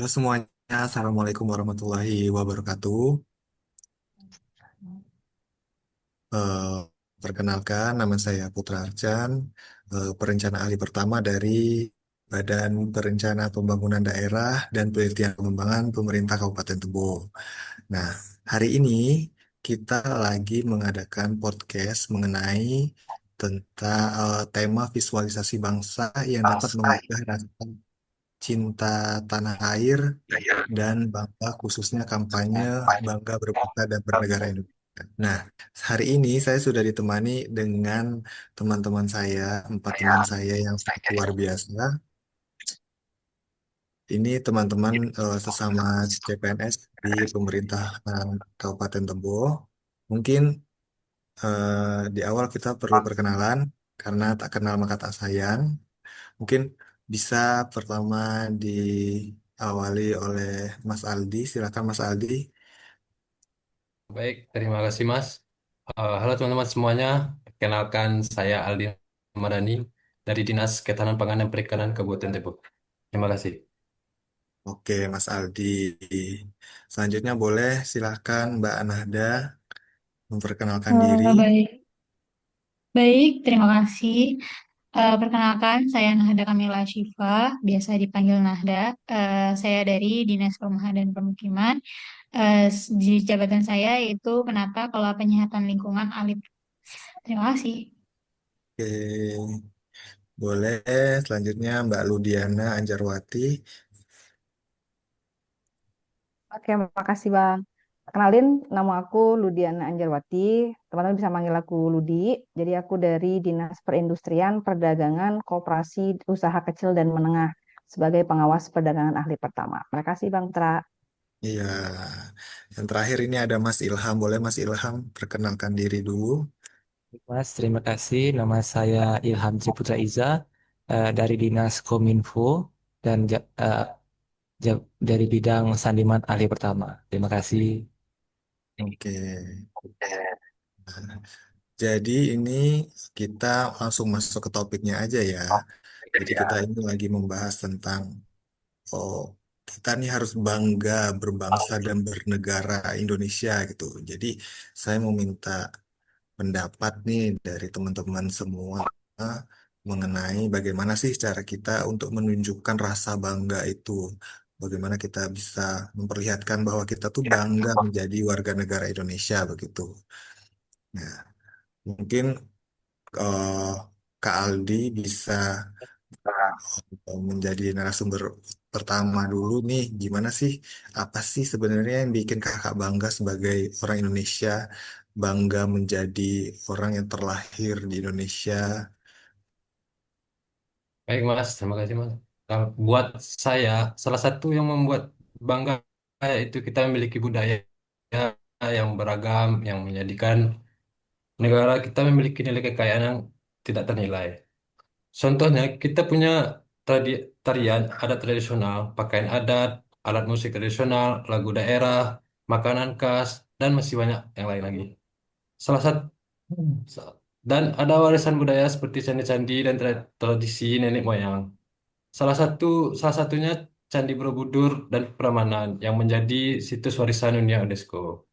Halo semuanya, Assalamualaikum warahmatullahi wabarakatuh. Eh, Perkenalkan, nama saya Putra Arcan, perencana ahli pertama dari Badan Perencana Pembangunan Daerah dan Penelitian Pengembangan Pemerintah Kabupaten Tebo. Nah, hari ini kita lagi mengadakan podcast mengenai tentang tema visualisasi bangsa yang dapat menggugah rasa cinta tanah air dan bangga khususnya kampanye bangga berbangsa dan bernegara Indonesia. Nah, hari ini saya sudah ditemani dengan teman-teman saya, empat teman saya yang sangat luar biasa. Ini teman-teman sesama CPNS di pemerintahan Kabupaten Tebo. Mungkin di awal kita perlu perkenalan karena tak kenal maka tak sayang. Mungkin bisa pertama diawali oleh Mas Aldi. Silakan Mas Aldi. Baik, terima kasih Mas. Halo teman-teman semuanya, perkenalkan saya Aldi Madani dari Dinas Ketahanan Pangan dan Perikanan Kabupaten Depok. Terima kasih. Oke, Mas Aldi. Selanjutnya boleh silahkan Mbak Nahda memperkenalkan diri. Baik, baik, terima kasih. Perkenalkan, saya Nahda Kamila Syifa, biasa dipanggil Nahda. Saya dari Dinas Perumahan dan Permukiman. Di jabatan saya yaitu Penata Kelola Penyihatan Lingkungan Alit. Terima kasih. Oke, boleh. Selanjutnya Mbak Ludiana Anjarwati. Oke, makasih Bang. Kenalin, nama aku Ludiana Anjarwati. Teman-teman bisa manggil aku Ludi. Jadi aku dari Dinas Perindustrian, Perdagangan, Koperasi, Usaha Kecil dan Menengah sebagai pengawas perdagangan ahli pertama. Terima kasih Bang Tra. Iya, yang terakhir ini ada Mas Ilham. Boleh Mas Ilham perkenalkan diri dulu. Mas, terima kasih. Nama saya Ilham Ciputra Iza dari Dinas Kominfo dan dari bidang Sandiman Ahli Pertama. Terima kasih. Oke. Jadi ini kita langsung masuk ke topiknya aja ya. Jadi kita ini lagi membahas tentang oh, kita nih harus bangga berbangsa dan bernegara Indonesia gitu. Jadi saya mau minta pendapat nih dari teman-teman semua mengenai bagaimana sih cara kita untuk menunjukkan rasa bangga itu. Bagaimana kita bisa memperlihatkan bahwa kita tuh bangga menjadi warga negara Indonesia begitu. Nah, mungkin eh, Kak Aldi bisa menjadi narasumber pertama dulu nih, gimana sih, apa sih sebenarnya yang bikin kakak bangga sebagai orang Indonesia, bangga menjadi orang yang terlahir di Indonesia? Baik Mas, terima kasih Mas. Buat saya, salah satu yang membuat bangga itu kita memiliki budaya yang beragam, yang menjadikan negara kita memiliki nilai kekayaan yang tidak ternilai. Contohnya, kita punya tarian, adat tradisional, pakaian adat, alat musik tradisional, lagu daerah, makanan khas, dan masih banyak yang lain lagi. Salah satu dan ada warisan budaya seperti candi-candi dan tradisi nenek moyang. Salah satu salah satunya Candi Borobudur dan Prambanan yang menjadi situs warisan dunia UNESCO.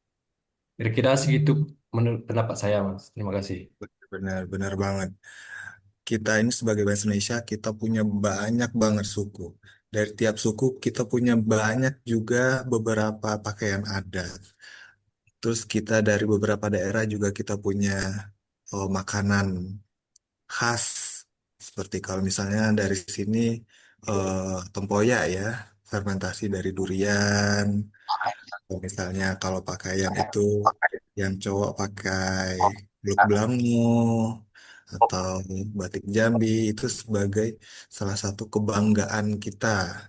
Kira-kira segitu menurut pendapat saya, Mas. Terima kasih. Benar-benar banget. Kita ini sebagai bangsa Indonesia, kita punya banyak banget suku. Dari tiap suku kita punya banyak juga beberapa pakaian adat. Terus kita dari beberapa daerah juga kita punya makanan khas seperti kalau misalnya dari sini eh, tempoyak ya, fermentasi dari durian. Kalau misalnya kalau pakaian itu yang cowok pakai bluk belangu atau batik Jambi itu sebagai salah satu kebanggaan kita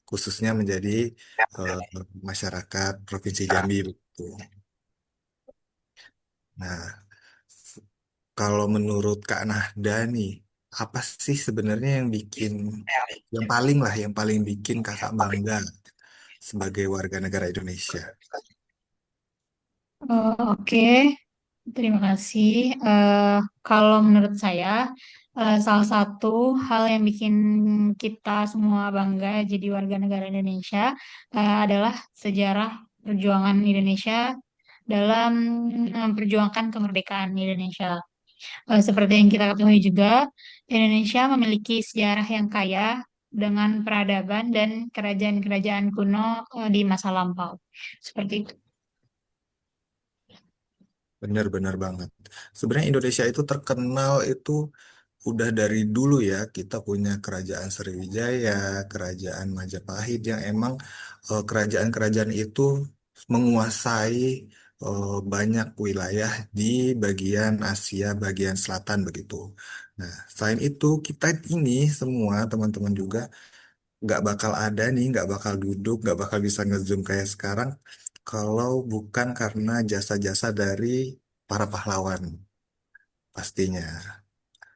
khususnya menjadi eh, masyarakat Provinsi Jambi begitu. Nah, kalau menurut Kak Nahda nih, apa sih sebenarnya yang bikin, yang paling lah, yang paling bikin kakak bangga sebagai warga negara Indonesia? Oke. Terima kasih. Kalau menurut saya, salah satu hal yang bikin kita semua bangga jadi warga negara Indonesia adalah sejarah perjuangan Indonesia dalam memperjuangkan kemerdekaan Indonesia. Seperti yang kita ketahui juga, Indonesia memiliki sejarah yang kaya dengan peradaban dan kerajaan-kerajaan kuno di masa lampau. Seperti itu. Benar-benar banget. Sebenarnya Indonesia itu terkenal itu udah dari dulu ya. Kita punya Kerajaan Sriwijaya, Kerajaan Majapahit yang emang kerajaan-kerajaan itu menguasai banyak wilayah di bagian Asia bagian selatan begitu. Nah, selain itu kita ini semua teman-teman juga nggak bakal ada nih, nggak bakal duduk, nggak bakal bisa ngezoom kayak sekarang kalau bukan karena jasa-jasa dari para pahlawan pastinya.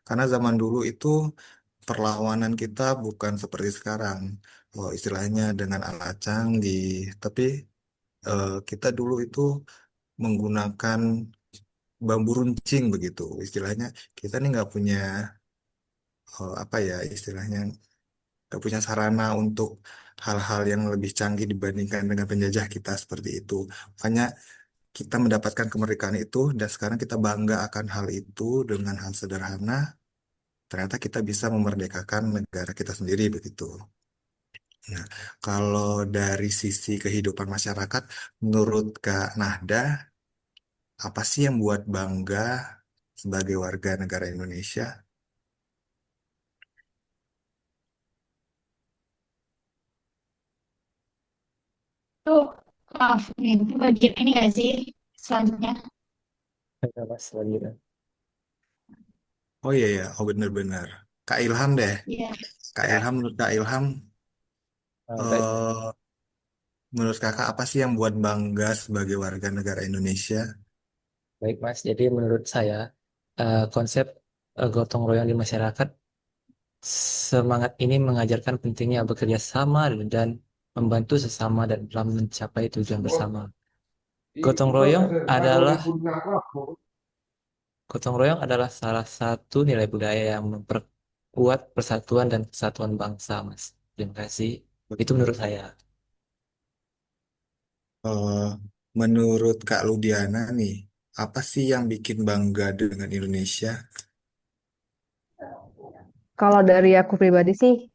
Karena zaman dulu itu perlawanan kita bukan seperti sekarang. Oh, istilahnya dengan alat canggih, tapi kita dulu itu menggunakan bambu runcing begitu. Istilahnya kita nih nggak punya apa ya istilahnya nggak punya sarana untuk hal-hal yang lebih canggih dibandingkan dengan penjajah kita seperti itu. Makanya kita mendapatkan kemerdekaan itu dan sekarang kita bangga akan hal itu dengan hal sederhana. Ternyata kita bisa memerdekakan negara kita sendiri begitu. Nah, kalau dari sisi kehidupan masyarakat, menurut Kak Nahda, apa sih yang buat bangga sebagai warga negara Indonesia? Itu, maaf, ini bagian ini nggak sih selanjutnya? Ya, Mas, lagi. Oh iya ya, oh bener-bener. Kak Ilham deh. Iya. Kak Ilham, menurut Kak Ilham, Baik, eh, menurut Kakak apa sih yang buat bangga sebagai warga negara Indonesia? baik Mas. Jadi menurut saya konsep gotong royong di masyarakat semangat ini mengajarkan pentingnya bekerja sama dan membantu sesama dan dalam mencapai tujuan bersama. Gotong royong adalah Gotong royong adalah salah satu nilai budaya yang memperkuat persatuan dan kesatuan bangsa, Mas. Terima kasih. Itu menurut saya. Eh, menurut Kak Ludiana nih, apa sih yang bikin bangga dengan Indonesia? Kalau dari aku pribadi sih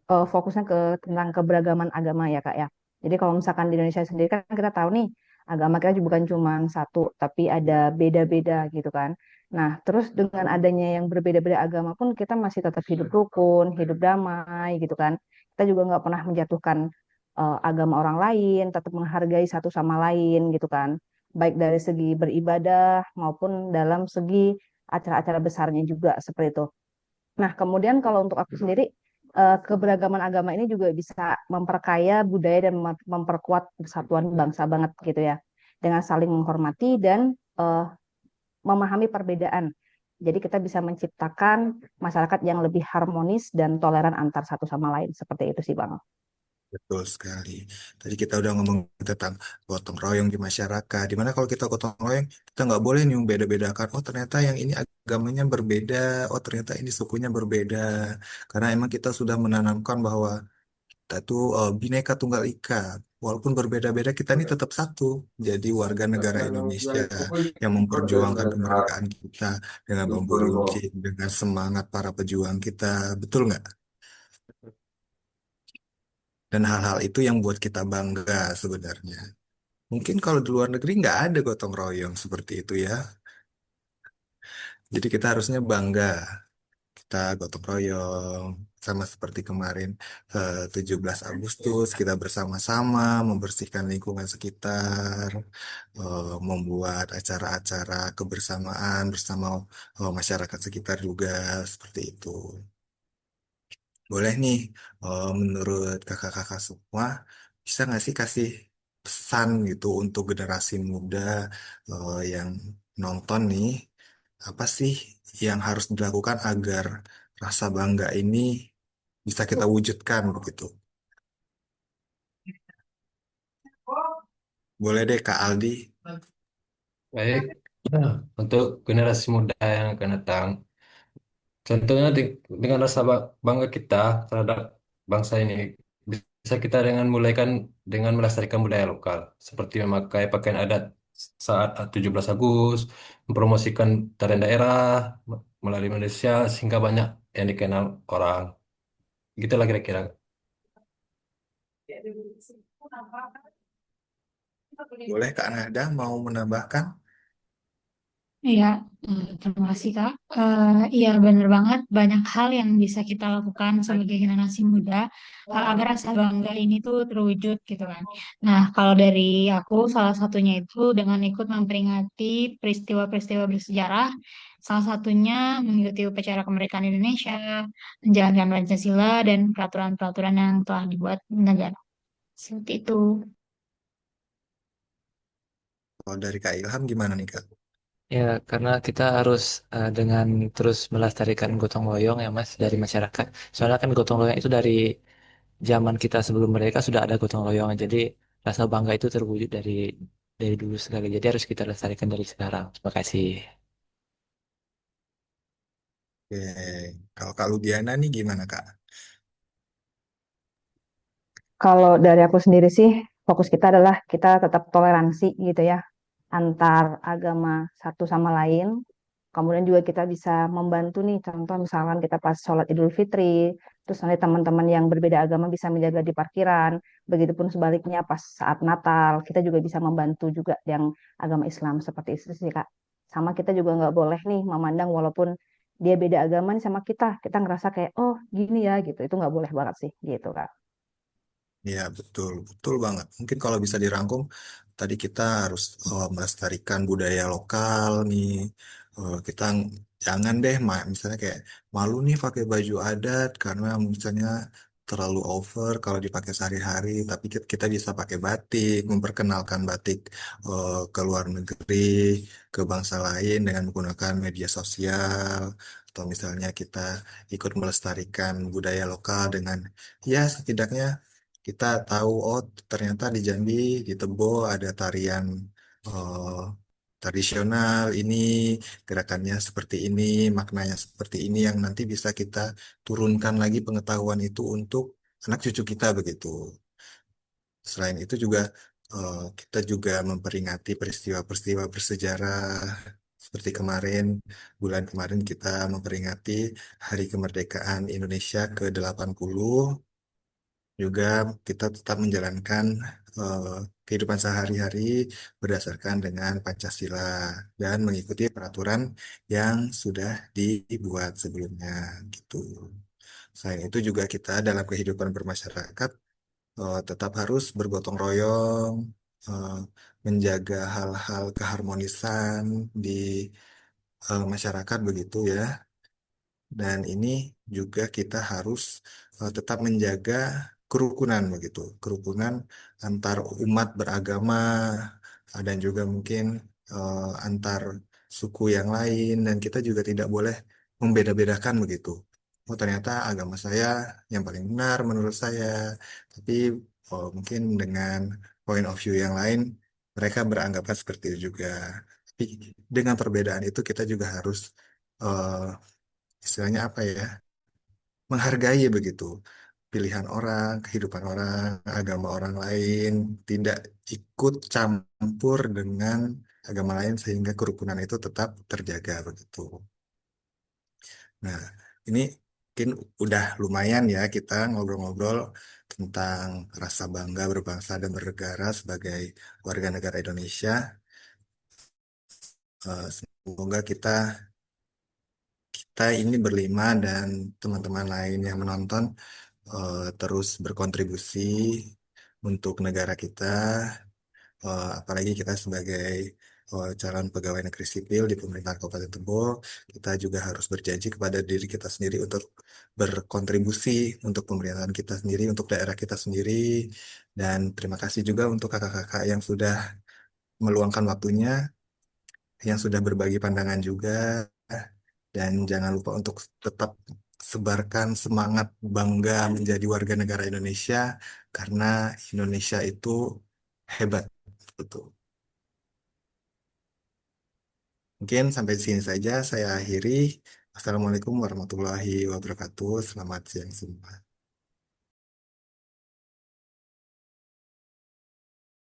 fokusnya ke tentang keberagaman agama ya Kak ya. Jadi kalau misalkan di Indonesia sendiri kan kita tahu nih agama kita juga bukan cuma satu, tapi ada beda-beda gitu kan. Nah, terus dengan adanya yang berbeda-beda agama pun kita masih tetap hidup rukun, hidup damai gitu kan. Kita juga nggak pernah menjatuhkan agama orang lain, tetap menghargai satu sama lain gitu kan. Baik dari segi beribadah maupun dalam segi acara-acara besarnya juga seperti itu. Nah, kemudian kalau untuk aku sendiri, keberagaman agama ini juga bisa memperkaya budaya dan memperkuat persatuan bangsa banget gitu ya. Dengan saling menghormati dan memahami perbedaan. Jadi kita bisa menciptakan masyarakat yang lebih harmonis dan toleran antar satu sama lain. Seperti itu sih, Bang. Betul sekali. Tadi kita udah ngomong tentang gotong royong di masyarakat. Dimana kalau kita gotong royong, kita nggak boleh nih beda-bedakan. Oh ternyata yang ini agamanya berbeda. Oh ternyata ini sukunya berbeda. Karena emang kita sudah menanamkan bahwa kita tuh Bhinneka Tunggal Ika. Walaupun berbeda-beda, kita ini tetap satu. Jadi warga negara Indonesia yang memperjuangkan kemerdekaan kita dengan bambu runcing, dengan semangat para pejuang kita. Betul nggak? Dan hal-hal itu yang buat kita bangga sebenarnya. Mungkin kalau di luar negeri nggak ada gotong royong seperti itu ya. Jadi kita harusnya bangga. Kita gotong royong sama seperti kemarin 17 Agustus kita bersama-sama membersihkan lingkungan sekitar, membuat acara-acara kebersamaan bersama masyarakat sekitar juga seperti itu. Boleh nih, menurut kakak-kakak semua, bisa nggak sih kasih pesan gitu untuk generasi muda yang nonton nih, apa sih yang harus dilakukan agar rasa bangga ini bisa kita wujudkan begitu? Boleh deh Kak Aldi. Baik. Nah, untuk generasi muda yang akan datang, contohnya dengan rasa bangga kita terhadap bangsa ini, bisa kita dengan mulaikan dengan melestarikan budaya lokal, seperti memakai pakaian adat saat 17 Agustus, mempromosikan tarian daerah melalui Indonesia sehingga banyak yang dikenal orang. Gitulah kira-kira. Boleh Kak Nada mau menambahkan? Iya, terima kasih Kak. Iya benar banget, banyak hal yang bisa kita lakukan sebagai generasi muda agar rasa bangga ini tuh terwujud gitu kan. Nah, kalau dari aku salah satunya itu dengan ikut memperingati peristiwa-peristiwa bersejarah, salah satunya mengikuti upacara kemerdekaan Indonesia, menjalankan Pancasila dan peraturan-peraturan yang telah dibuat negara. Seperti itu. Kalau dari Kak Ilham gimana nih Kak? Ya, karena kita harus dengan terus melestarikan gotong royong ya Mas dari masyarakat. Soalnya kan gotong royong itu dari zaman kita sebelum mereka sudah ada gotong royong. Jadi rasa bangga itu terwujud dari dulu sekali. Jadi harus kita lestarikan dari sekarang. Terima kasih. Oke, kalau Kak Ludiana nih gimana Kak? Kalau dari aku sendiri sih, fokus kita adalah kita tetap toleransi gitu ya, antar agama satu sama lain. Kemudian juga kita bisa membantu nih, contoh misalkan kita pas sholat Idul Fitri, terus nanti teman-teman yang berbeda agama bisa menjaga di parkiran. Begitupun sebaliknya pas saat Natal, kita juga bisa membantu juga yang agama Islam seperti itu sih Kak. Sama kita juga nggak boleh nih memandang walaupun dia beda agama nih sama kita ngerasa kayak oh gini ya gitu, itu nggak boleh banget sih gitu Kak. Ya, betul, betul banget. Mungkin kalau bisa dirangkum, tadi kita harus melestarikan budaya lokal nih. Kita jangan deh, misalnya kayak malu nih pakai baju adat karena misalnya terlalu over kalau dipakai sehari-hari. Tapi kita bisa pakai batik, memperkenalkan batik ke luar negeri, ke bangsa lain dengan menggunakan media sosial. Atau misalnya kita ikut melestarikan budaya lokal dengan, ya setidaknya kita tahu oh ternyata di Jambi di Tebo ada tarian eh, tradisional ini, gerakannya seperti ini, maknanya seperti ini yang nanti bisa kita turunkan lagi pengetahuan itu untuk anak cucu kita begitu. Selain itu juga kita juga memperingati peristiwa-peristiwa bersejarah seperti kemarin, bulan kemarin kita memperingati Hari Kemerdekaan Indonesia ke-80. Juga kita tetap menjalankan eh, kehidupan sehari-hari berdasarkan dengan Pancasila dan mengikuti peraturan yang sudah dibuat sebelumnya gitu. Selain itu juga kita dalam kehidupan bermasyarakat tetap harus bergotong royong, eh, menjaga hal-hal keharmonisan di masyarakat begitu ya. Dan ini juga kita harus tetap menjaga kerukunan begitu, kerukunan antar umat beragama dan juga mungkin antar suku yang lain dan kita juga tidak boleh membeda-bedakan begitu. Oh ternyata agama saya yang paling benar menurut saya, tapi mungkin dengan point of view yang lain mereka beranggapan seperti itu juga. Tapi dengan perbedaan itu kita juga harus eh, istilahnya apa ya, menghargai begitu pilihan orang, kehidupan orang, agama orang lain, tidak ikut campur dengan agama lain sehingga kerukunan itu tetap terjaga begitu. Nah, ini mungkin udah lumayan ya kita ngobrol-ngobrol tentang rasa bangga berbangsa dan bernegara sebagai warga negara Indonesia. Semoga kita ini berlima dan teman-teman lain yang menonton terus berkontribusi untuk negara kita, apalagi kita sebagai calon pegawai negeri sipil di pemerintahan Kabupaten Tebo, kita juga harus berjanji kepada diri kita sendiri untuk berkontribusi untuk pemerintahan kita sendiri, untuk daerah kita sendiri, dan terima kasih juga untuk kakak-kakak yang sudah meluangkan waktunya, yang sudah berbagi pandangan juga. Dan jangan lupa untuk tetap sebarkan semangat bangga menjadi warga negara Indonesia karena Indonesia itu hebat. Betul. Mungkin sampai di sini saja saya akhiri. Assalamualaikum warahmatullahi wabarakatuh. Selamat siang semua.